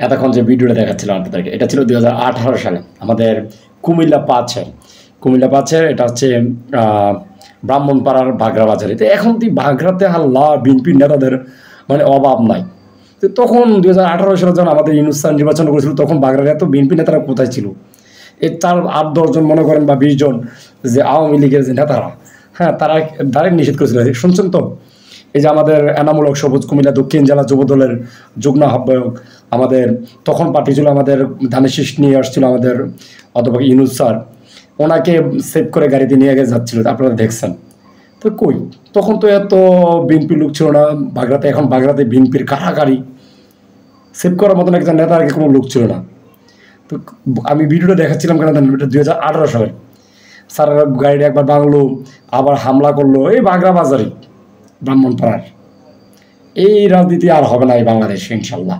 এতক্ষণ যে ভিডিওটা দেখাচ্ছিলাম আপনাদেরকে, এটা ছিল 2018 সালে আমাদের কুমিল্লা পাঁচের এটা হচ্ছে ব্রাহ্মণপাড়ার বাগড়া বাজারে। তো এখন তুই বাগড়াতে হাল্লা বিএনপির নেতাদের মানে অভাব নাই। তো তখন 2018 সালে যখন আমাদের ইউনূস স্যার নির্বাচন করেছিল, তখন বাগড়ার এত বিএনপি নেতারা কোথায় ছিল? এর তার 8-10 জন মনে করেন বা 20 জন যে আওয়ামী লীগের যে নেতারা, হ্যাঁ, তারা ডাইরেক্ট নিষেধ করেছিল। শুনছেন তো? এই যে আমাদের এনামূলক সবুজ কুমিল্লা দক্ষিণ জেলা যুবদলের যুগ্ম আহ্বায়ক, আমাদের তখন পার্টি ছিল আমাদের ধানের শীষ নিয়ে আসছিল আমাদের অধ্যাপক ইউনূস স্যার, ওনাকে সেভ করে গাড়িতে নিয়ে যাচ্ছিল, আপনারা দেখছেন। তো কই তখন তো এত বিএনপি লোক ছিল না বাগড়াতে। এখন বাগড়াতে বিএনপির কারাগারি, সেভ করার মতন একজন নেতার আগে কোনো লোক ছিল না। তো আমি ভিডিওটা দেখাচ্ছিলাম কেন জানেন? এটা 2018 সালে স্যার গাড়িটা একবার বাংলো, আবার হামলা করলো এই বাগড়া বাজারে ব্রাহ্মণপাড়ার। এই রাজনীতি আর হবে না এই বাংলাদেশে ইনশাল্লাহ।